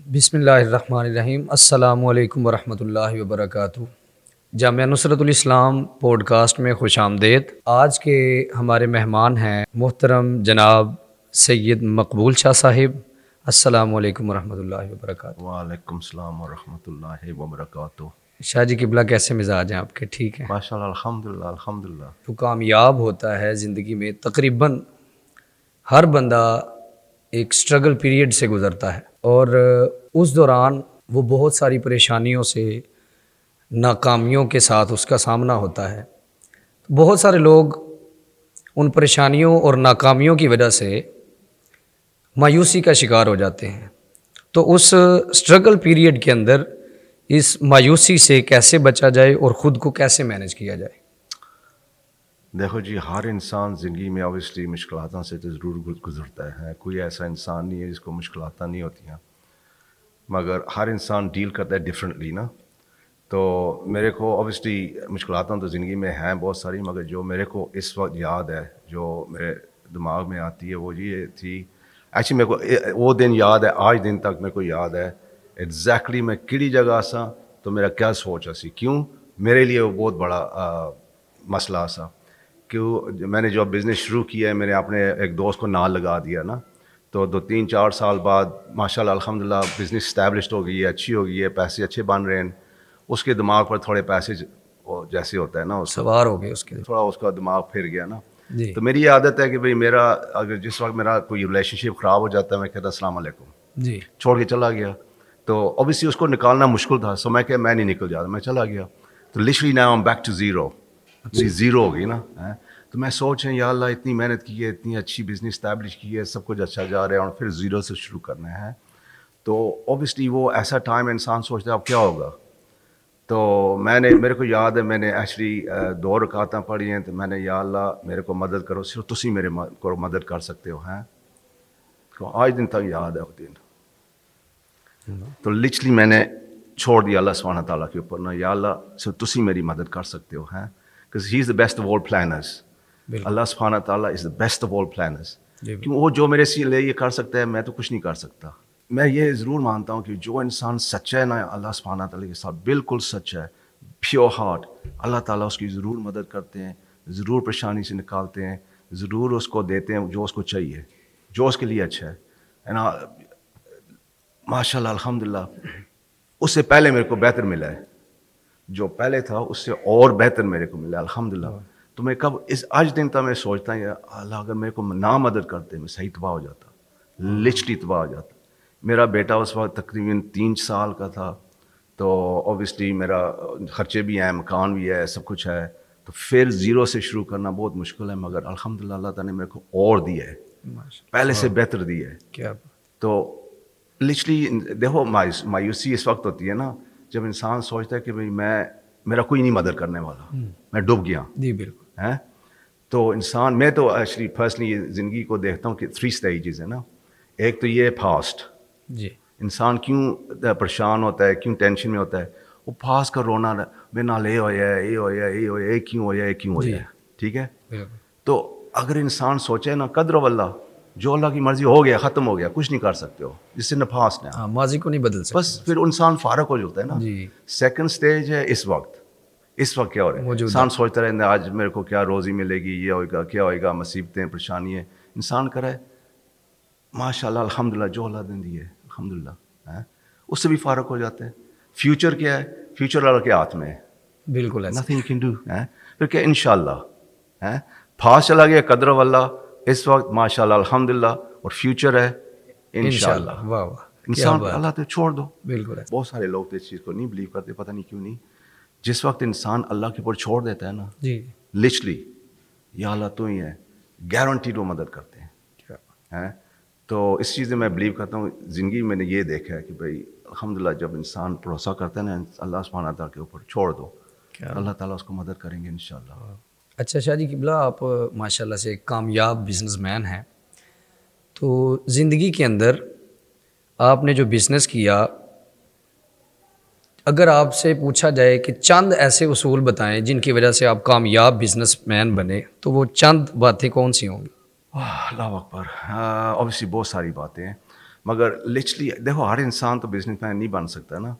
بسم اللہ الرحمن الرحیم۔ السلام علیکم ورحمۃ اللہ وبرکاتہ۔ جامعہ نصرت الاسلام پوڈ کاسٹ میں خوش آمدید۔ آج کے ہمارے مہمان ہیں محترم جناب سید مقبول شاہ صاحب۔ السلام علیکم ورحمۃ اللہ وبرکاتہ۔ وعلیکم السلام ورحمۃ اللہ وبرکاتہ۔ شاہ جی قبلہ کیسے مزاج ہیں آپ کے؟ ٹھیک ہیں؟ ماشاء اللہ، الحمدللہ الحمدللہ۔ جو کامیاب ہوتا ہے زندگی میں تقریباً ہر بندہ ایک سٹرگل پیریڈ سے گزرتا ہے، اور اس دوران وہ بہت ساری پریشانیوں سے، ناکامیوں کے ساتھ اس کا سامنا ہوتا ہے۔ بہت سارے لوگ ان پریشانیوں اور ناکامیوں کی وجہ سے مایوسی کا شکار ہو جاتے ہیں۔ تو اس سٹرگل پیریڈ کے اندر اس مایوسی سے کیسے بچا جائے اور خود کو کیسے مینج کیا جائے؟ دیکھو جی، ہر انسان زندگی میں اوبیسلی مشکلات سے تو ضرور گزرتا ہے۔ کوئی ایسا انسان نہیں ہے جس کو مشکلات نہیں ہوتی ہیں، مگر ہر انسان ڈیل کرتا ہے ڈفرینٹلی نا۔ تو میرے کو اوبیسلی مشکلات تو زندگی میں ہیں بہت ساری، مگر جو میرے کو اس وقت یاد ہے، جو میرے دماغ میں آتی ہے، وہ یہ تھی ایکچولی میرے کو وہ دن یاد ہے، آج دن تک میرے کو یاد ہے ایگزیکٹلی میں کہڑی جگہ سا تو میرا کیا سوچ سی، کیوں میرے لیے وہ بہت بڑا مسئلہ سا۔ کیوں میں نے جو بزنس شروع کیا ہے، میں نے اپنے ایک دوست کو نال لگا دیا نا، تو 2-3-4 سال بعد ماشاء اللہ الحمدللہ بزنس اسٹیبلشڈ ہو گئی ہے، اچھی ہو گئی ہے، پیسے اچھے بن رہے ہیں۔ اس کے دماغ پر تھوڑے پیسے جیسے ہوتا ہے نا، سوار ہو گئے اس کے تھوڑا اس کا دماغ پھر گیا نا۔ جی تو میری یہ عادت ہے کہ بھئی میرا اگر جس وقت میرا کوئی ریلیشن شپ خراب ہو جاتا ہے، میں کہتا السلام علیکم، جی چھوڑ کے چلا گیا۔ تو اوبیسلی اس کو نکالنا مشکل تھا، سو میں کہ میں نہیں نکل جاتا، میں چلا گیا۔ تو literally now I'm back to zero, zero ہو گئی نا۔ تو میں سوچ رہا ہوں یا اللہ اتنی محنت کی ہے، اتنی اچھی بزنس اسٹیبلش کی ہے، سب کچھ اچھا جا رہا ہے، اور پھر زیرو سے شروع کرنا ہے۔ تو اوبیسلی وہ ایسا ٹائم انسان سوچتا ہے اب کیا ہوگا۔ تو میرے کو یاد ہے میں نے ایکچولی 2 رکعتیں پڑھی ہیں، تو میں نے یا اللہ میرے کو مدد کرو، صرف تسی میرے کو مدد کر سکتے ہو ہیں۔ تو آج دن تک یاد ہے وہ دن۔ تو لٹرلی میں نے چھوڑ دیا اللہ سبحانہ تعالیٰ کے اوپر نا، یا اللہ صرف تسی میری مدد کر سکتے ہو ہیں، because he is the best of all planners۔ اللہ سبحانہ تعالیٰ is the best of all planners۔ کیوں وہ جو میرے لیے یہ کر سکتا ہے، میں تو کچھ نہیں کر سکتا۔ میں یہ ضرور مانتا ہوں کہ جو انسان سچا ہے نا اللہ سبحانہ تعالیٰ کے ساتھ، بالکل سچا ہے، پیور ہارٹ، اللہ تعالیٰ اس کی ضرور مدد کرتے ہیں، ضرور پریشانی سے نکالتے ہیں، ضرور اس کو دیتے ہیں جو اس کو چاہیے، جو اس کے لیے اچھا ہے نا۔ ماشاء اللہ الحمدللہ اس سے پہلے میرے کو بہتر ملا ہے، جو پہلے تھا اس سے اور بہتر میرے کو ملا الحمدللہ۔ تو میں کب اس آج دن تک میں سوچتا ہوں یا اللہ اگر میرے کو نہ مدد کرتے میں صحیح تباہ ہو جاتا، لچلی تباہ ہو جاتا۔ میرا بیٹا اس وقت تقریباً 3 سال کا تھا، تو اوبیسلی میرا خرچے بھی ہیں، مکان بھی ہے، سب کچھ ہے، تو پھر زیرو سے شروع کرنا بہت مشکل ہے، مگر الحمدللہ اللہ تعالیٰ نے میرے کو اور دیا ہے، پہلے سے بہتر دیا ہے۔ کیا تو لچلی دیکھو مایوسی اس وقت ہوتی ہے نا جب انسان سوچتا ہے کہ بھئی میرا کوئی نہیں مدد کرنے والا، میں ڈوب گیا جی بالکل ہے۔ تو انسان، میں تو ایکچولی پرسنلی زندگی کو دیکھتا ہوں کہ 3 سٹیجز ہیں نا۔ ایک تو یہ پاسٹ، جی انسان کیوں پریشان ہوتا ہے، کیوں ٹینشن میں ہوتا ہے، وہ پاسٹ کا رونا، میرے نال یہ ہویا ہے، یہ ہویا ہے، یہ ہویا ہے، یہ کیوں ہویا ہے، یہ کیوں ہویا ہے، ٹھیک ہے۔ بالکل تو اگر انسان سوچے نا قدر واللہ، جو اللہ کی مرضی ہو گیا، ختم ہو گیا، کچھ نہیں کر سکتے ہو، جس سے نفاس نے ہاں، ماضی کو نہیں بدل سکتے بس پھر انسان فارغ ہو جاتا ہے نا۔ جی سیکنڈ سٹیج ہے اس وقت کیا ہو رہا ہے، انسان سوچتا رہتا ہے آج میرے کو کیا روزی ملے گی، یہ ہوئے گا، کیا ہوئے گا، مصیبتیں، پریشانی ہے۔ انسان کرے ماشاء اللہ الحمدللہ جو اللہ نے دی ہے الحمدللہ، اس سے بھی فارغ ہو جاتا ہے۔ فیوچر کیا ہے؟ فیوچر اللہ کے ہاتھ میں ہے، بالکل ایسا۔ Nothing you can do. پھر کیا انشاءاللہ پاس چلا گیا قدر واللہ اس وقت ماشاء اللہ الحمدللہ، اور فیوچر ہے انشاءاللہ۔ واہ واہ، انسان اللہ تو چھوڑ دو۔ بالکل ایسا۔ بہت سارے لوگ تو اس چیز کو نہیں بلیو کرتے، پتہ نہیں کیوں نہیں۔ جس وقت انسان اللہ کے اوپر چھوڑ دیتا ہے نا، جی لچلی یا اللہ تو ہی ہے، گارنٹیڈ وہ مدد کرتے ہیں۔ تو اس چیز میں بلیو کرتا ہوں، زندگی میں نے یہ دیکھا ہے کہ بھائی الحمدللہ جب انسان بھروسہ کرتا ہے نا اللہ سبحانہ تعالیٰ کے اوپر، چھوڑ دو، اللہ تعالیٰ اس کو مدد کریں گے انشاءاللہ۔ اچھا شاہ جی قبلہ، آپ ماشاءاللہ سے ایک کامیاب بزنس مین ہیں، تو زندگی کے اندر آپ نے جو بزنس کیا، اگر آپ سے پوچھا جائے کہ چند ایسے اصول بتائیں جن کی وجہ سے آپ کامیاب بزنس مین بنے، تو وہ چند باتیں کون سی ہوں گی؟ اللہ اکبر۔ اوبیسلی بہت ساری باتیں ہیں، مگر لچلی دیکھو ہر انسان تو بزنس مین نہیں بن سکتا نا.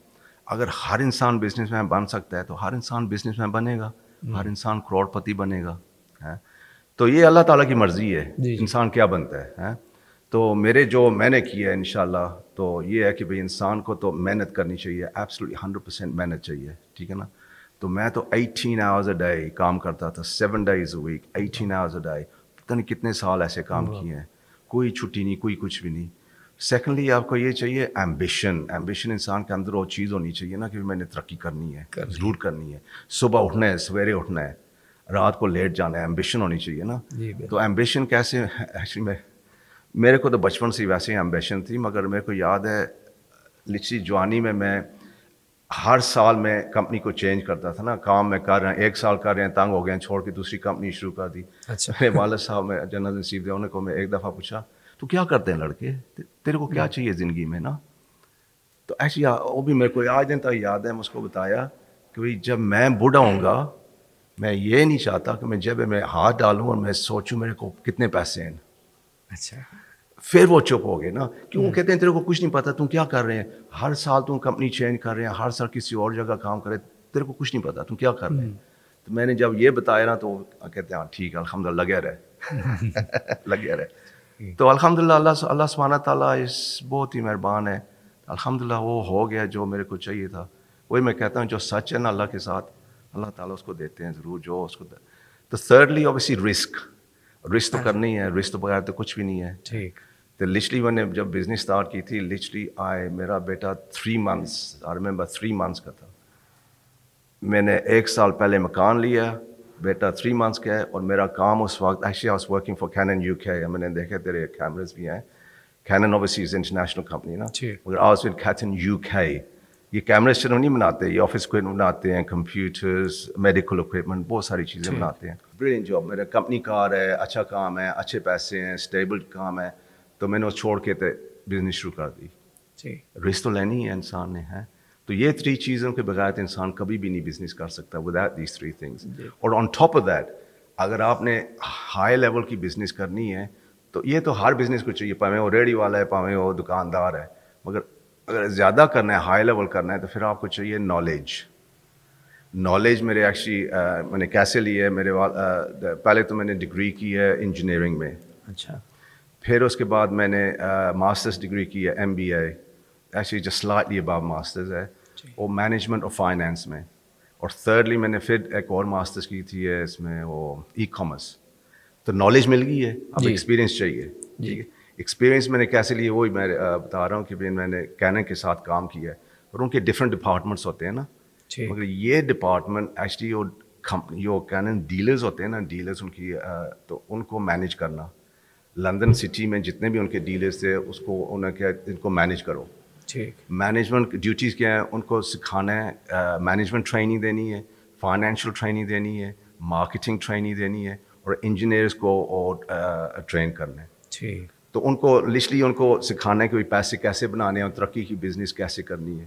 اگر ہر انسان بزنس مین بن سکتا ہے تو ہر انسان بزنس مین بنے گا, ہر انسان کروڑ پتی بنے گا. تو یہ اللہ تعالیٰ کی مرضی ہے انسان کیا بنتا ہے. تو میرے جو میں نے کیا ہے انشاءاللہ تو یہ ہے کہ بھئی انسان کو تو محنت کرنی چاہیے, ایبسلیٹلی 100% محنت چاہیے, ٹھیک ہے نا. تو میں تو 18 hours a day کام کرتا تھا, 7 days a week, 18 hours a day. پتہ نہیں کتنے سال ایسے کام کیے ہیں, کوئی چھٹی نہیں, کوئی کچھ بھی نہیں. سیکنڈلی آپ کو یہ چاہیے ایمبیشن. ایمبیشن انسان کے اندر وہ چیز ہونی چاہیے نا کہ میں نے ترقی کرنی ہے, ضرور کرنی ہے. صبح اٹھنا ہے, سویرے اٹھنا ہے, رات کو لیٹ جانا ہے, ایمبیشن ہونی چاہیے نا. تو ایمبیشن کیسے, ایکچولی میرے کو تو بچپن سے ویسے ہی ایمبیشن تھی, مگر میرے کو یاد ہے لچی جوانی میں ہر سال میں کمپنی کو چینج کرتا تھا نا. کام میں کر رہے ہیں, 1 سال کر رہے ہیں, تنگ ہو گئے ہیں, چھوڑ کے دوسری کمپنی شروع کر دی. میرے والد صاحب میں جنرل نصیب انہوں کو میں ایک دفعہ پوچھا تو کیا کرتے ہیں لڑکے, تیرے کو کیا چاہیے زندگی میں نا. تو ایسی وہ بھی میرے کو آج دن تک یاد ہے, میں اس کو بتایا کہ بھائی جب میں بوڑھا ہوں گا میں یہ نہیں چاہتا کہ میں جب میں ہاتھ ڈالوں اور میں سوچوں میرے کو کتنے پیسے ہیں. اچھا, پھر وہ چپ ہو گئے نا, کیوں کہتے ہیں تیرے کو کچھ نہیں پتا, تم کیا کر رہے ہیں, ہر سال تم کمپنی چینج کر رہے ہیں, ہر سال کسی اور جگہ کام کر رہے ہیں, تیرے کو کچھ نہیں پتا تم کیا کر رہے ہیں. تو میں نے جب یہ بتایا نا تو کہتے ہیں ہاں ٹھیک ہے الحمدللہ لگے رہے لگے رہے. تو الحمدللہ اللہ سبحانہ تعالیٰ اس بہت ہی مہربان ہے, الحمدللہ وہ ہو گیا جو میرے کو چاہیے تھا. وہی میں کہتا ہوں جو سچ ہے نا اللہ کے ساتھ, اللہ تعالیٰ اس کو دیتے ہیں ضرور جو اس کو. تو تھرڈلی اوبیسلی رسک تو کرنی ہے, رسک تو بغیر تو کچھ بھی نہیں ہے. ٹھیک. تو لچلی میں نے جب بزنس اسٹارٹ کی تھی, لچلی میرا بیٹا 3 months, آئی ریمبر 3 months کا تھا. میں نے 1 سال پہلے مکان لیا, بیٹا 3 months کا ہے, اور میرا کام اس وقت actually I was working for Canon UK. میں نے دیکھا تیرے کیمرز بھی ہیں, Canon obviously is international company نا, مگر I was with Canon UK. یہ کیمرے صرف نہیں بناتے, یہ آفس اکوپمنٹ بناتے ہیں, کمپیوٹرز, میڈیکل اکوپمنٹ, بہت ساری چیزیں بناتے ہیں. بریلینٹ جاب, میرا کمپنی کار ہے, اچھا کام ہے, اچھے پیسے ہیں, اسٹیبل کام ہے. تو میں نے اس چھوڑ کے بزنس شروع کر دی. رسک تو لینی ہے انسان نے ہے. تو یہ 3 چیزوں کے بغیر انسان کبھی بھی نہیں بزنس کر سکتا وداؤٹ دیز 3 things. اور آن ٹاپ آف دیٹ اگر آپ نے ہائی لیول کی بزنس کرنی ہے تو یہ تو ہر بزنس کو چاہیے, پاویں وہ ریڑھی والا ہے, پاویں وہ دکاندار ہے, مگر اگر زیادہ کرنا ہے, ہائی لیول کرنا ہے, تو پھر آپ کو چاہیے نالج. میرے ایکچولی میں نے کیسے لی ہے, میرے پہلے تو میں نے ڈگری کی ہے انجینئرنگ میں. اچھا. پھر اس کے بعد میں نے ماسٹرز ڈگری کی ہے MBA, ایکچولی جسٹ سلائٹلی ابو ماسٹرز ہے, وہ مینجمنٹ اور فائنینس میں. اور تھرڈلی میں نے پھر ایک اور ماسٹرز کی تھی ہے اس میں, وہ ای کامرس. تو نالج مل گئی ہے, اب ایکسپیرینس چاہیے. ٹھیک ہے, ایکسپیرینس میں نے کیسے لیے وہی میں بتا رہا ہوں کہ میں نے کینن کے ساتھ کام کیا ہے, اور ان کے ڈفرینٹ ڈپارٹمنٹس ہوتے ہیں نا, مگر یہ ڈپارٹمنٹ ایکچولی جو کینن ڈیلرز ہوتے ہیں نا, ڈیلرز ان کی, تو ان کو مینیج کرنا. لندن سٹی میں جتنے بھی ان کے ڈیلرز تھے اس کو انہوں نے کیا, ان کو مینیج کرو. مینجمنٹ ڈیوٹیز کیا ہیں, ان کو سکھانا ہے, مینجمنٹ ٹریننگ دینی ہے, فائنینشیل ٹریننگ دینی ہے, مارکیٹنگ ٹریننگ دینی ہے, اور انجینئرز کو اور ٹرین کرنا ہے. تو ان کو لسٹلی ان کو سکھانا ہے کہ پیسے کیسے بنانے ہیں اور ترقی کی بزنس کیسے کرنی ہے.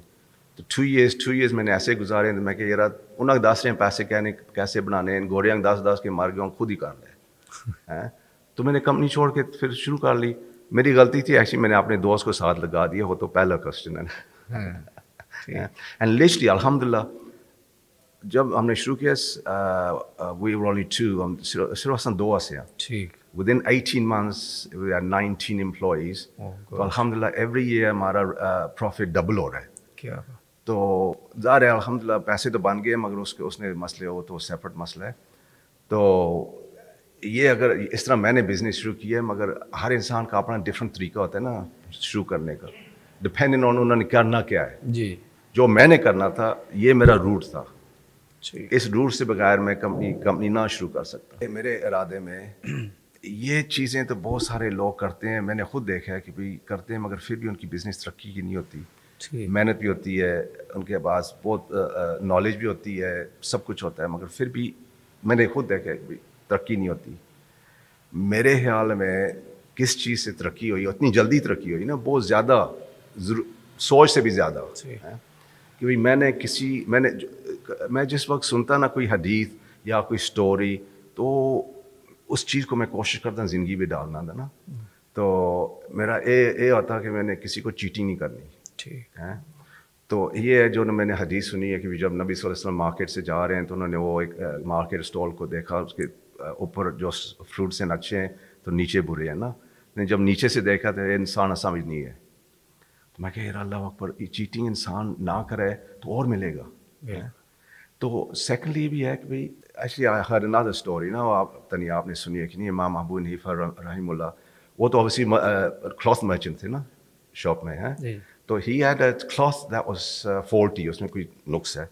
تو 2 years میں نے ایسے گزارے ہیں, میں کہ یار انہیں دس رہے ہیں پیسے کیسے بنانے ہیں, گوڑیاں 10 کے مار گئے خود ہی کر لے. تو میں نے کمپنی چھوڑ کے پھر شروع کر لی. میری غلطی تھی ایکچولی, میں نے اپنے دوست کو ساتھ لگا دیا, وہ تو پہلا کوسچن ہے. اینڈ لسٹلی الحمدللہ جب ہم نے شروع کیا, وی ور اونلی 2, ہم صرف 2 سے ہیں. Within 18 months we had 19 employees. تو الحمدللہ ایوری ایئر ہمارا پروفٹ ڈبل ہو رہا ہے. تو ظاہر ہے الحمدللہ پیسے تو بن گئے, مگر اس نے مسئلے ہو تو سیپریٹ مسئلہ ہے. تو یہ اگر اس طرح میں نے بزنس شروع کیا ہے, مگر ہر انسان کا اپنا ڈفرینٹ طریقہ ہوتا ہے نا شروع کرنے کا, ڈپینڈنگ آن انہوں نے کرنا کیا ہے. جو میں نے کرنا تھا یہ میرا روٹ تھا, اس روٹ سے بغیر میں کمپنی نہ شروع کر سکتا. میرے ارادے میں یہ چیزیں تو بہت سارے لوگ کرتے ہیں, میں نے خود دیکھا ہے کہ بھائی کرتے ہیں, مگر پھر بھی ان کی بزنس ترقی کی نہیں ہوتی. محنت بھی ہوتی ہے, ان کے پاس بہت نالج بھی ہوتی ہے, سب کچھ ہوتا ہے, مگر پھر بھی میں نے خود دیکھا ہے کہ ترقی نہیں ہوتی. میرے خیال میں کس چیز سے ترقی ہوئی, اتنی جلدی ترقی ہوئی نا, بہت زیادہ سوچ سے بھی زیادہ. کہ بھائی میں جس وقت سنتا نا کوئی حدیث یا کوئی سٹوری, تو اس چیز کو میں کوشش کرتا ہوں زندگی میں ڈالنا تھا نا. تو میرا یہ ہوتا کہ میں نے کسی کو چیٹنگ نہیں کرنی ٹھیک. ہے. تو یہ ہے جو میں نے حدیث سنی ہے کہ جب نبی صلی اللہ علیہ وسلم مارکیٹ سے جا رہے ہیں تو انہوں نے وہ ایک مارکیٹ اسٹال کو دیکھا, اس کے اوپر جو فروٹس ہیں اچھے ہیں تو نیچے برے ہیں نا. جب نیچے سے دیکھا تو یہ انسان سمجھ نہیں ہے. تو میں کہ اللہ اکبر, چیٹنگ انسان نہ کرے تو اور ملے گا. تو سیکنڈلی بھی ہے کہ بھائی actually I heard another story نا, آپ نے سنی ہے کہ نہیں, امام ابو حنیفہ رحمہ اللہ, وہ تو اوبیسلی کلاتھ مرچنٹ تھے نا شاپ میں ہیں. تو he had a cloth that was faulty, اس میں کوئی نقص ہے.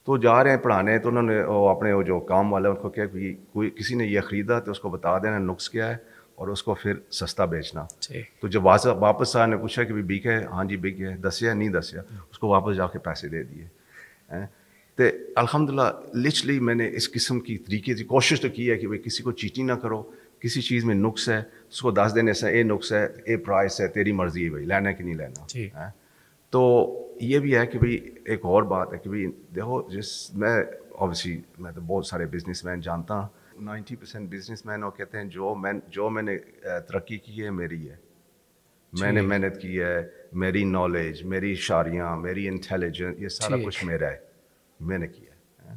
تو جا رہے ہیں پڑھانے, تو انہوں نے اپنے وہ جو کام والے ان کو کیا کہ کوئی کسی نے یہ خریدا تو اس کو بتا دینا نقص کیا ہے اور اس کو پھر سستا بیچنا. تو جب واپس آنے پوچھا کہ بک ہے, ہاں جی بک ہے, دسیا نہیں دسیا, اس کو واپس جا کے پیسے دے دیے. تو الحمدللہ لچرلی میں نے اس قسم کی طریقے سے کوشش تو کی ہے کہ بھائی کسی کو چیٹنگ نہ کرو, کسی چیز میں نقص ہے اس کو 10 دینے سے, اے نقص ہے, اے پرائس ہے, تیری مرضی ہے بھائی لینا ہے کہ نہیں لینا. تو یہ بھی ہے کہ بھائی ایک اور بات ہے کہ بھائی دیکھو, میں اوبیسلی میں تو بہت سارے بزنس مین جانتا ہوں, 90% بزنس مین وہ کہتے ہیں جو میں نے ترقی کی ہے میری ہے, میں نے محنت کی ہے, میری نالج, میری اشاریاں, میری انٹیلیجنس, یہ سارا کچھ میرا ہے, میں نے کیا ہے.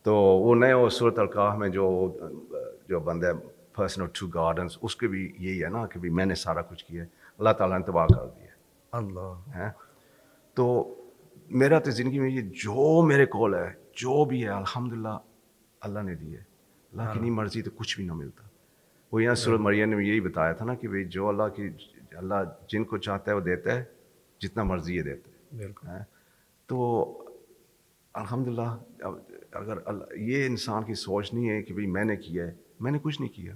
تو وہ نئے وہ سورۃ الکہف میں جو بندہ پرسن ٹو گارڈنس, اس کے بھی یہی ہے نا کہ بھی میں نے سارا کچھ کیا ہے, اللہ تعالیٰ نے تباہ کر دیا اللہ. تو میرا تو زندگی میں یہ جو میرے کول ہے جو بھی ہے الحمدللہ اللہ نے دی ہے, اللہ کی نہیں مرضی تو کچھ بھی نہ ملتا. وہ یہاں سورۃ مریم نے یہی بتایا تھا نا کہ بھائی جو اللہ جن کو چاہتا ہے وہ دیتا ہے, جتنا مرضی یہ دیتا ہے. تو الحمدللہ اگر یہ انسان کی سوچ نہیں ہے کہ بھائی میں نے کیا ہے, میں نے کچھ نہیں کیا.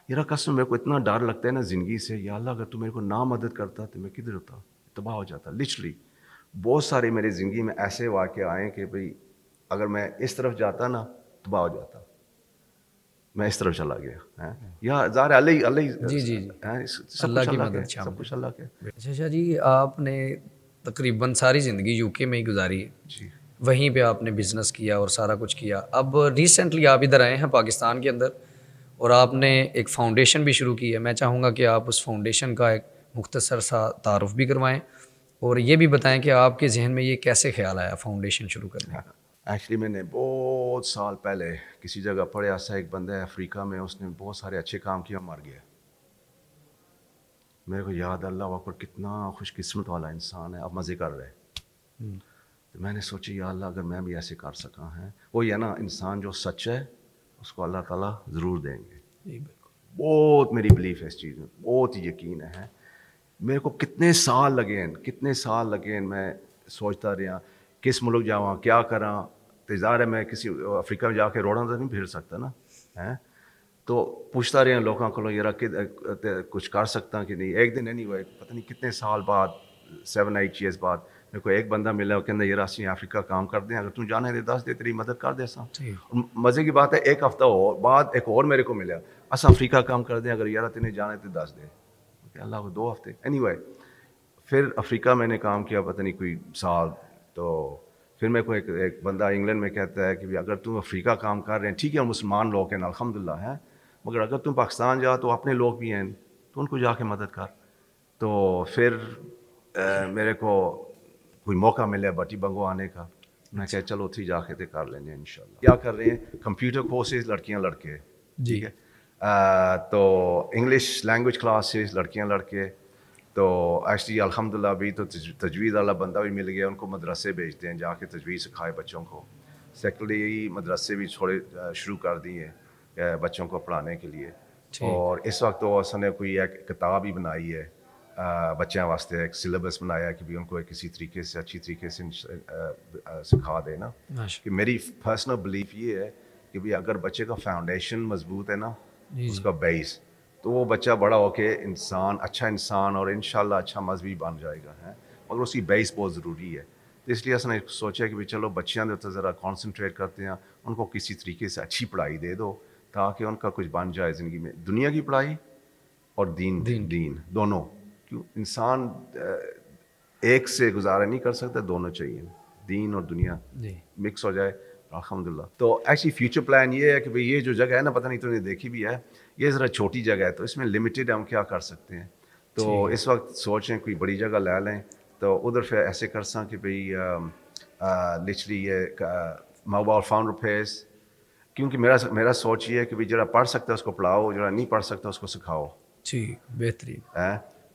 میرا قسم میرے کو اتنا ڈر لگتا ہے نا زندگی سے, یا اللہ اگر تو میرے کو نہ مدد کرتا تو میں کدھر ہوتا, تباہ ہو جاتا. لچرلی بہت سارے میری زندگی میں ایسے واقعے آئے کہ بھائی اگر میں اس طرف جاتا نا تباہ ہو جاتا, میں اس طرف چلا گیا. یا ظاہر اللہ جی جی سب اللہ کچھ کی اللہ مدد کے, سب کچھ اللہ کے. اچھا شاہ جی, آپ نے تقریباً ساری زندگی یو کے میں ہی گزاری ہے, جی وہیں پہ آپ نے بزنس کیا اور سارا کچھ کیا. اب ریسنٹلی آپ ادھر آئے ہیں پاکستان کے اندر اور آپ نے ایک فاؤنڈیشن بھی شروع کی ہے. میں چاہوں گا کہ آپ اس فاؤنڈیشن کا ایک مختصر سا تعارف بھی کروائیں اور یہ بھی بتائیں کہ آپ کے ذہن میں یہ کیسے خیال آیا فاؤنڈیشن شروع کرنے کا. ایکچولی میں نے بہت سال پہلے کسی جگہ پڑھا سا, ایک بندہ ہے افریقہ میں, اس نے بہت سارے اچھے کام کیا, مر گیا. میرے کو یاد, اللہ اکبر کتنا خوش قسمت والا انسان ہے, اب مزے کر رہے. تو میں نے سوچا یا اللہ اگر میں بھی ایسے کر سکا ہے, وہ یہ نا انسان جو سچ ہے اس کو اللہ تعالیٰ ضرور دیں گے. بہت میری بلیف ہے اس چیز میں, بہت یقین ہے. میرے کو کتنے سال لگے میں سوچتا رہا کس ملک جاواں, کیا کراں. ظاہر ہے میں کسی افریقہ میں جا کے روڑاں تو نہیں پھر سکتا نا, تو پوچھتا رہا لوگوں کو یار کچھ کر سکتا کہ نہیں. ایک دن نہیں ہوا, پتہ نہیں کتنے سال بعد 7-8 ایئرس بعد میرے کو ایک بندہ ملا, وہ کہنا یار اسی افریقہ کام کر دیں, اگر تم جانے دے دس دے, تیری مدد کر دے سا. مزے کی بات ہے, ایک ہفتہ بعد ایک اور میرے کو ملا, اصا افریقہ کام کر دیں, اگر یار تینہیں جانے دے دس دے. اللہ کو 2 ہفتے. اینی وے پھر افریقہ میں نے کام کیا پتہ نہیں کوئی سال. تو پھر میرے کو ایک بندہ انگلینڈ میں کہتا ہے کہ اگر تم افریقہ کام کر رہے ہیں, ٹھیک ہے مسلمان لوگ ہیں الحمدللہ ہے, مگر اگر تم پاکستان جاؤ تو اپنے لوگ بھی ہیں, تو ان کو جا کے مدد کر. تو پھر میرے کو کوئی موقع ملا بٹی بنگو آنے کا. میں کہا چلو اتھی جا کے کر لیں گے انشاءاللہ. کیا کر رہے ہیں, کمپیوٹر کورسز لڑکیاں لڑکے, ٹھیک ہے. تو انگلش لینگویج کلاسز لڑکیاں لڑکے. تو ایکچولی الحمدللہ ابھی تو تجوید والا بندہ بھی مل گیا, ان کو مدرسے بھیجتے ہیں جا کے تجوید سکھائے بچوں کو. سیکنڈلی مدرسے بھی تھوڑے شروع کر دیے بچوں کو پڑھانے کے لیے. اور اس وقت تو اس نے کوئی ایک کتاب ہی بنائی ہے بچوں واسطے, ایک سلیبس بنایا کہ بھی ان کو کسی طریقے سے اچھی طریقے سے سکھا دے نا. کہ میری پرسنل بلیف یہ ہے کہ بھی اگر بچے کا فاؤنڈیشن مضبوط ہے نا, اس کا بیس, تو وہ بچہ بڑا ہو کے اچھا انسان اور انشاءاللہ اچھا مذہبی بن جائے گا. مگر اس کی بیس بہت ضروری ہے. تو اس لیے اس نے سوچا کہ چلو بچیاں دے ذرا کانسنٹریٹ کرتے ہیں, ان کو کسی طریقے سے اچھی پڑھائی دے دو تاکہ ان کا کچھ بن جائے زندگی میں. دنیا کی پڑھائی اور دین دونوں. کیوں انسان ایک سے گزارا نہیں کر سکتا, دونوں چاہیے, دین اور دنیا مکس ہو جائے الحمدللہ. تو ایکچولی فیوچر پلان یہ ہے کہ بھئی یہ جو جگہ ہے نا، پتہ نہیں تو نے دیکھی بھی ہے، یہ ذرا چھوٹی جگہ ہے تو اس میں لمیٹڈ ہم کیا کر سکتے ہیں. تو اس وقت سوچیں کوئی بڑی جگہ لے لیں تو ادھر پھر ایسے کر ساں کہ بھئی لچلی یہ موبائل فون ریپیئرز. کیونکہ میرا سوچ یہ ہے کہ بھئی جڑا پڑھ سکتا ہے اس کو پڑھاؤ، جڑا نہیں پڑھ سکتا اس کو سکھاؤ. ٹھیک، بہترین.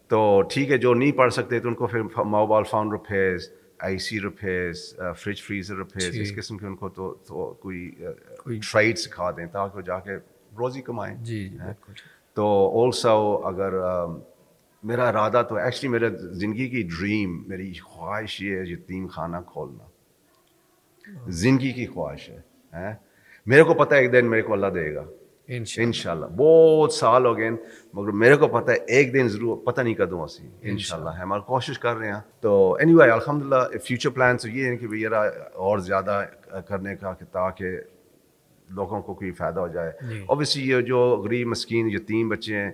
تو ٹھیک ہے، جو نہیں پڑھ سکتے تو ان کو پھر موبائل فون ریپیئرز، آئی سی ریپیئرز، فریج فریزر ریپیئرز، اس قسم کے ان کو تو کوئی ٹریڈ سکھا دیں تاکہ وہ جا کے روزی کمائیں. جی جی بالکل. تو آلسو اگر میرا ارادہ تو ایکچولی میرا زندگی کی ڈریم، میری خواہش یہ ہے یتیم خانہ کھولنا. زندگی کی خواہش ہے. میرے کو پتہ ہے ایک دن میرے کو اللہ دے گا انشاءاللہ. بہت سال ہو گئے مگر میرے کو پتہ ہے ایک دن ضرور، پتہ نہیں کدوں اسی انشاءاللہ ہے. ہماری کوشش کر رہے ہیں. تو اینی وے الحمدللہ فیوچر پلان تو یہ ہے کہ بھئی اور زیادہ کرنے کا کہ تاکہ لوگوں کو کوئی فائدہ ہو جائے. اوبیسلی یہ جو غریب مسکین یتیم بچے ہیں،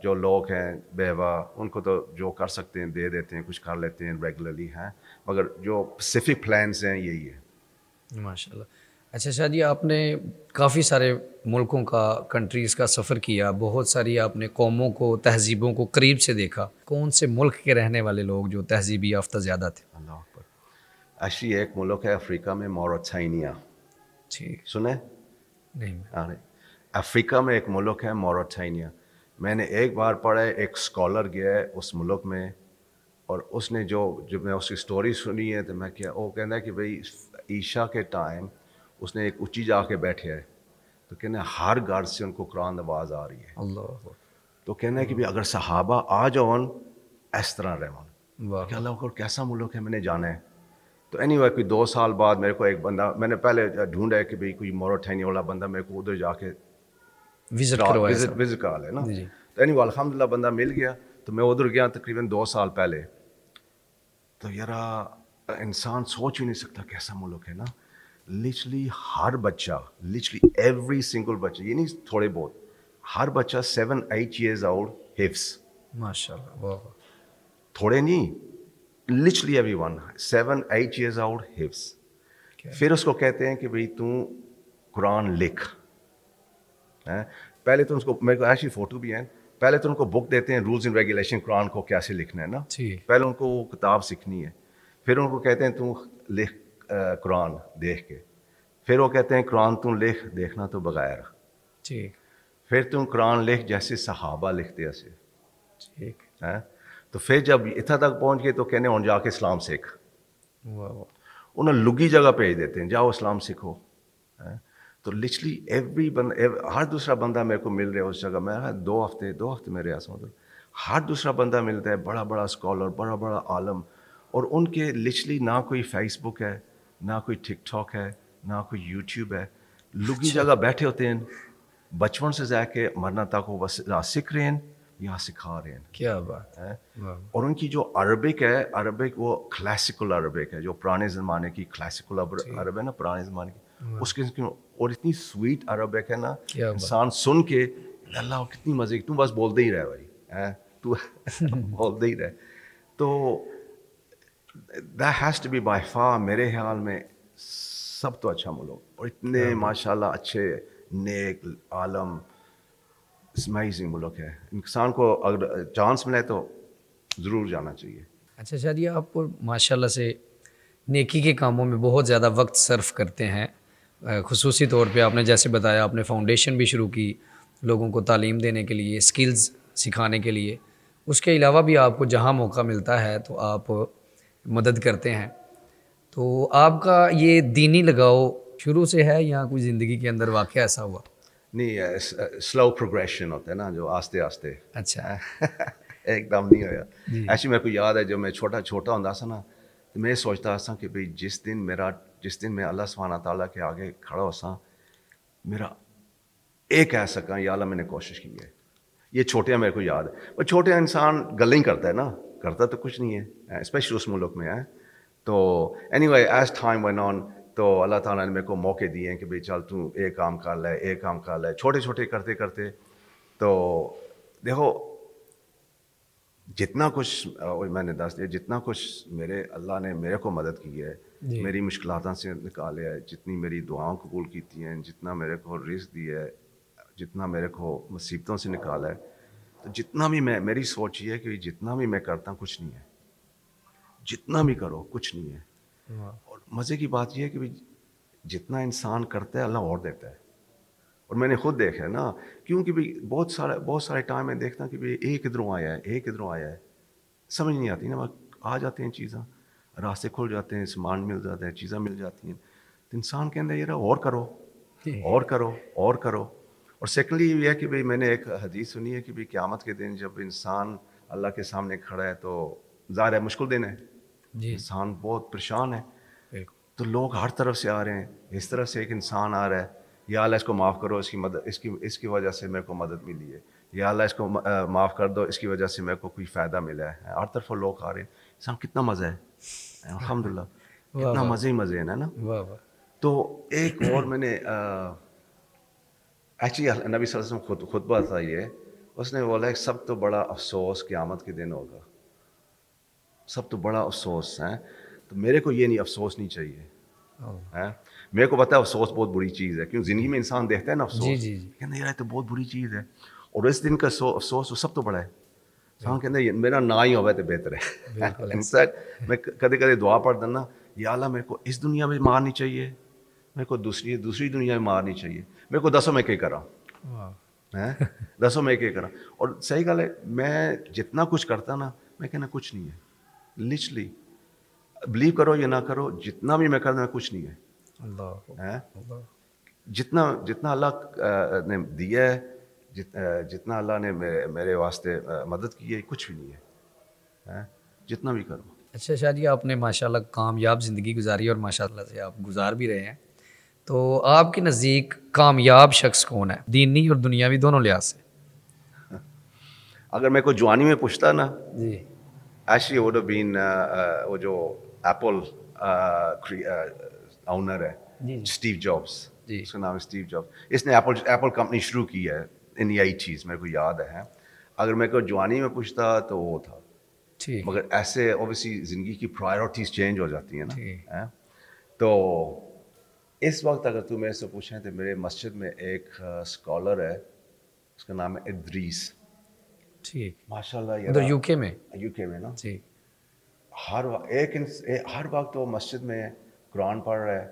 جو لوگ ہیں بیوہ، ان کو تو جو کر سکتے ہیں دے دیتے ہیں، کچھ کر لیتے ہیں ریگولرلی ہیں. مگر جو اسپیسیفک پلانس ہیں یہی ہے. ماشاءاللہ. اچھا شاہ جی، آپ نے کافی سارے ملکوں کا، کنٹریز کا سفر کیا، بہت ساری آپ نے قوموں کو، تہذیبوں کو قریب سے دیکھا. کون سے ملک کے رہنے والے لوگ جو تہذیبی یافتہ زیادہ تھے؟ اللہ اکبر. ایکچولی ایک ملک ہے افریقہ میں، موریٹانیہ. ٹھیک. سنے نہیں. افریقہ میں ایک ملک ہے موریٹانیہ. میں نے ایک بار پڑھا ہے، ایک اسکالر گیا ہے اس ملک میں، اور اس نے جب میں اس کی سٹوری سنی ہے تو میں کیا، وہ کہنا ہے کہ بھئی عشاء کے ٹائم اس نے ایک اونچی جا کے بیٹھے ہے تو کہنا ہے ہر گھر سے ان کو قرآن آواز آ رہی ہے. اللہ. تو کہنا ہے کہ بھئی اگر صحابہ آ جاؤن اس طرح رہون. واہ. کہ اللہ اکبر، کیسا ملک ہے، میں نے جانا ہے. تو اینی وے کوئی 2 سال بعد میرے کو ایک بندہ، میں نے پہلے ڈھونڈا ہے کہ بھئی کوئی موریٹانیہ والا بندہ میرے کو ادھر جا کے وزٹ کروایا. وزٹ کرا لے نا. جی. تو اینی وے الحمدللہ بندہ مل گیا. تو میں ادھر گیا تقریباً 2 سال پہلے. تو یار انسان سوچ ہی نہیں سکتا کیسا ملک ہے نا. لچرلی ہر بچہ، لچرلی ایوری سنگل بچہ، یہ نہیں تھوڑے بہت، ہر بچہ 7-8 ایئرز اولڈ حفظ. ماشاءاللہ. واہ. تھوڑے نہیں، لچرلی ایوری ون 7-8 ایئرز اولڈ حفظ. پھر اس کو کہتے ہیں کہ بھئی تو قرآن لکھ. پہلے تو اس کو، میرے کو ایسی فوٹو بھی ہیں، پہلے تو ان کو بک دیتے ہیں رولز اینڈ ریگولیشن قرآن کو کیسے لکھنا ہے نا. پہلے ان کو وہ کتاب سیکھنی ہے. پھر ان کو کہتے ہیں تو لکھ قرآن دیکھ کے. پھر وہ کہتے ہیں قرآن تم لکھ، دیکھنا تو بغیر. ٹھیک. پھر تم قرآن لکھ جیسے صحابہ لکھتے ایسے. ٹھیک. تو پھر جب اتنا تک پہنچ گئے تو کہنے ان جا کے اسلام سیکھ. واہ. انہیں لگی جگہ بھیج دیتے ہیں، جاؤ اسلام سیکھو. تو لچرلی ایوری بندہ، ہر دوسرا بندہ میرے کو مل رہا ہے اس جگہ. میں 2 ہفتے میں رہا ہوں. ہر دوسرا بندہ ملتا ہے، بڑا بڑا اسکالر، بڑا بڑا عالم. اور ان کے لچرلی نہ کوئی فیس بک ہے، نہ کوئی ٹک ٹاک ہے، نہ کوئی یوٹیوب ہے. لگی جگہ بیٹھے ہوتے ہیں، بچپن سے جا کے مرنا تک وہ بس سیکھ رہے ہیں یا سکھا رہے ہیں. کیا بات ہے. اور ان کی جو عربک ہے، عربک وہ کلاسیکل عربک ہے، جو پرانے زمانے کی کلاسیکل عرب ہے نا، پرانے زمانے کی اس کے. اور اتنی سویٹ عربک ہے نا، انسان سن کے اللہ کتنی مزے کی، تم بس بولتے ہی رہے بھائی، تو بولتے ہی رہے. تو that has to be by far میرے خیال میں سب تو اچھا ملک. اور اتنے ماشاءاللہ اچھے نیک عالم، امائزنگ ملک ہے. انسان کو اگر چانس ملے تو ضرور جانا چاہیے. اچھا شاہ جی، آپ ماشاءاللہ سے نیکی کے کاموں میں بہت زیادہ وقت صرف کرتے ہیں. خصوصی طور پہ آپ نے جیسے بتایا، آپ نے فاؤنڈیشن بھی شروع کی لوگوں کو تعلیم دینے کے لیے، سکلز سکھانے کے لیے. اس کے علاوہ بھی آپ کو جہاں موقع ملتا ہے تو آپ مدد کرتے ہیں. تو آپ کا یہ دینی لگاؤ شروع سے ہے یا کوئی زندگی کے اندر واقعہ ایسا ہوا؟ نہیں، سلو پروگریشن ہوتا ہے نا، جو آہستہ آہستہ. اچھا. ایک دم نہیں ہویا. ایسے میرے کو یاد ہے جب میں چھوٹا ہوندا سا نا، تو میں سوچتا سا کہ بھئی جس دن میں اللہ سبحانہ تعالیٰ کے آگے کھڑا ہو سا، میرا ایک کہہ سکا یا اللہ میں نے کوشش کی ہے. یہ چھوٹیاں میرے کو یاد ہے. اور چھوٹے انسان گلیں کرتا ہے نا، کرتا تو کچھ نہیں ہے، اسپیشلی اس ملک میں ہے. تو anyway as time went on, تو اللہ تعالیٰ نے میرے کو موقع دیے ہیں کہ بھئی چل تو ایک کام کر لے، ایک کام کر لے. چھوٹے چھوٹے کرتے کرتے تو دیکھو جتنا کچھ میں نے دس دیا، جتنا کچھ میرے اللہ نے میرے کو مدد کی ہے، میری مشکلات سے نکالے ہے، جتنی میری دعاؤں قبول کیتی ہیں، جتنا میرے کو رزق دیا ہے، جتنا میرے کو مصیبتوں سے نکالا ہے، تو جتنا بھی میری سوچ یہ ہے کہ جتنا بھی میں کرتا ہوں کچھ نہیں ہے، جتنا بھی کرو کچھ نہیں ہے. اور مزے کی بات یہ ہے کہ جتنا انسان کرتا ہے اللہ اور دیتا ہے. اور میں نے خود دیکھا ہے نا، کیونکہ بہت سارے ٹائم میں دیکھتا ہوں کہ ایک ادھروں آیا ہے، ایک ادھروں آیا ہے، سمجھ نہیں آتی نا. آ جاتے ہیں چیزاں، راستے کھل جاتے ہیں، سامان مل جاتا ہے، چیزیں مل جاتی ہیں، تو انسان کے اندر یہ رہا اور کرو اور کرو اور کرو. اور سیکنڈلی یہ ہے کہ میں نے ایک حدیث سنی ہے کہ قیامت کے دن جب انسان اللہ کے سامنے کھڑا ہے تو ظاہر ہے مشکل دن ہے، انسان بہت پریشان ہے، تو لوگ ہر طرف سے آ رہے ہیں. اس طرف سے ایک انسان آ رہا ہے، یا اللہ اس کو معاف کرو، اس کی مدد اس کی وجہ سے میرے کو مدد ملی ہے، یا اللہ اس کو معاف کر دو، اس کی وجہ سے میرے کو کوئی فائدہ ملا ہے. ہر طرف لوگ آ رہے ہیں، انسان کتنا مزہ ہے، الحمدللہ کتنا مزے ہی مزے ہیں نا. تو ایک اور میں نے ایکچولی نبی صلی اللہ علیہ وسلم خطبہ تھا یہ، اس نے بولا کہ سب تو بڑا افسوس قیامت کے دن ہوگا، سب تو بڑا افسوس ہے. تو میرے کو یہ نہیں، افسوس نہیں چاہیے. میرے کو پتا ہے افسوس بہت بری چیز ہے، کیوں زندگی میں انسان دیکھتا ہے نا افسوس، کہنا یار تو بہت بری چیز ہے، اور اس دن کا افسوس وہ سب تو بڑا ہے. انسان کہنا میرا نہ ہی ہوئے تو بہتر ہے. انفیکٹ میں کدے کدے دعا پڑھتا نا، یا اللہ میرے کو اس دنیا میں مارنی چاہیے، میرے کو دوسری دنیا میں مارنی چاہیے، میرے کو دسوں میں کیا کرا، دسوں میں کیا کرا. اور صحیح گل ہے، میں جتنا کچھ کرتا نا، میں کہنا کچھ نہیں ہے. لچلی بلیو کرو یا نہ کرو، جتنا بھی میں کرتا میں کچھ نہیں ہے. جتنا اللہ نے دیا ہے، جتنا اللہ نے میرے واسطے مدد کی ہے، کچھ بھی نہیں ہے، جتنا بھی کرو. اچھا شاہ جی، آپ نے ماشاءاللہ کامیاب زندگی گزاری اور ماشاءاللہ سے آپ گزار بھی رہے ہیں، تو آپ کے نزدیک کامیاب شخص کون ہے، دینی اور دنیاوی دونوں لحاظ سے؟ اگر میں کو جوانی میں پوچھتا نا، جی ایکچولی ووڈ ہیو بین وہ جو ایپل آؤنر ہے، اسٹیو جابس، اس کا نام ہے اسٹیو جابس. اس نے ایپل کمپنی شروع کی ہے ان the 80s، میرے کو یاد ہے. اگر میں کو جوانی میں پوچھتا تو وہ تھا، مگر ایسے اوبیسلی زندگی کی پرائیورٹیز چینج ہو جاتی ہیں نا. تو اس وقت اگر تو میرے سے پوچھیں تو میرے مسجد میں ایک اسکالر ہے، اس کا نام ہے ادریس. ماشاء اللہ ادھر یو کے میں نا، جی ہر وقت وہ مسجد میں قرآن پڑھ رہا ہے،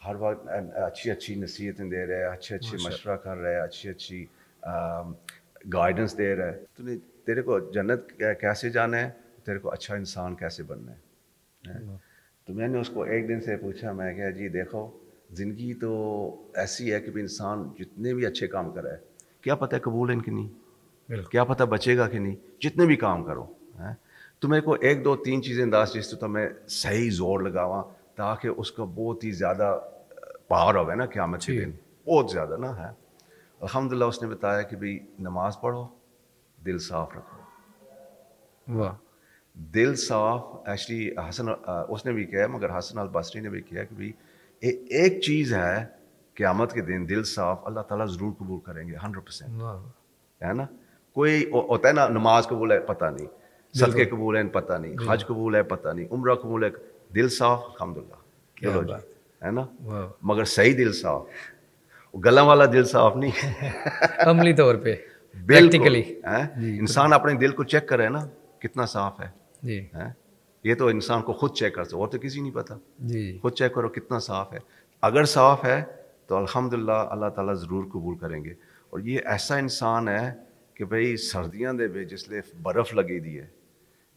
ہر وقت اچھی نصیحتیں دے رہے ہیں، اچھے مشورہ کر رہے ہیں، اچھی گائیڈنس دے رہا ہے. تیرے کو جنت کیسے جانا ہے، تیرے کو اچھا انسان کیسے بننا ہے. تو میں نے اس کو ایک دن سے پوچھا، میں کہا جی دیکھو، زندگی تو ایسی ہے کہ انسان جتنے بھی اچھے کام کرے، کیا پتہ ہے قبول ہے کہ نہیں، کیا پتہ بچے گا کہ نہیں، جتنے بھی کام کرو. تو میرے کو ایک دو تین چیزیں انداز جس تو میں صحیح زور لگاواں تاکہ اس کا بہت ہی زیادہ پاور ہوگا نا قیامت کے دن، بہت زیادہ نا ہے. الحمدللہ اس نے بتایا کہ بھئی نماز پڑھو، دل صاف رکھو. دل صاف ایکچولی حسن اس نے بھی کہا، مگر حسن البصری نے بھی کہا کہ بھئی ایک چیز ہے قیامت کے دن، دل صاف اللہ تعالیٰ ضرور قبول کریں گے 100%، ہے نا. کوئی ہوتا ہے نا نماز قبول ہے پتہ نہیں، صدقے قبول ہیں پتہ نہیں، حج قبول ہے پتہ نہیں، عمرہ قبول ہے، دل صاف الحمدللہ، چلو جی، ہے نا. مگر صحیح دل صاف، گلاں والا دل صاف نہیں، عملی طور پہ بالکل. انسان اپنے دل کو چیک کرے نا کتنا صاف ہے. یہ تو انسان کو خود چیک کر سکتا، اور تو کسی نہیں پتا. خود چیک کرو کتنا صاف ہے، اگر صاف ہے تو الحمدللہ اللہ تعالیٰ ضرور قبول کریں گے. اور یہ ایسا انسان ہے کہ بھئی سردیاں دے وچ جسلے برف لگی دی ہے،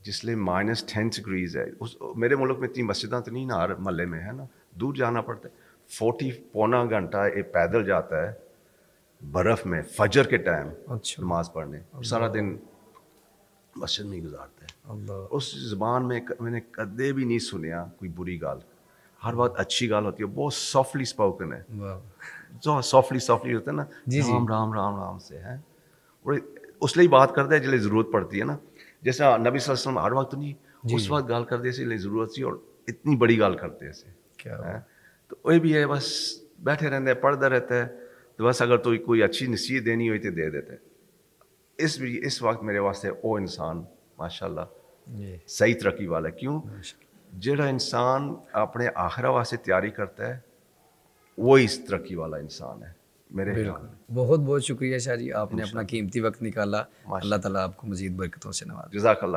جسلے -10 ڈگریز ہے، میرے ملک میں اتنی مسجداں تو نہیں نا ہر محلے میں، ہے نا، دور جانا پڑتا ہے. 40 گھنٹہ پیدل جاتا ہے برف میں فجر کے ٹائم نماز پڑھنے، سارا دن مسجد میں گزارتا ہے. اس زبان میں نے کدے بھی نہیں سنیا کوئی بری گال، ہر بات اچھی گال ہوتی ہے، بہت سافٹلی اسپوکن ہے، جو سافٹلی ہوتا ہے نا، رام رام رام رام سے ہے. اور اس لیے بات کرتا ہے جلے ضرورت پڑتی ہے نا، جیسے نبی صلی اللہ علیہ وسلم ہر وقت نہیں، اس وقت گال کرتے سے لے ضرورت سی، اور اتنی بڑی گال کرتے سے. تو وہی بھی ہے، بس بیٹھے رہتے ہیں، پڑھتا رہتا ہے، تو بس اگر کوئی اچھی نصیحت دینی ہوئی تو دے دیتے. اس وقت میرے واسطے وہ انسان ماشاءاللہ جی صحیح ترقی والا ہے. کیوں؟ جڑا انسان اپنے آخرہ واسطے تیاری کرتا ہے وہی اس ترقی والا انسان ہے میرے خیال میں. بہت بہت شکریہ شاہ جی, آپ نے اپنا قیمتی وقت نکالا. اللہ تعالیٰ آپ کو مزید برکتوں سے نوازے. جزاک اللہ.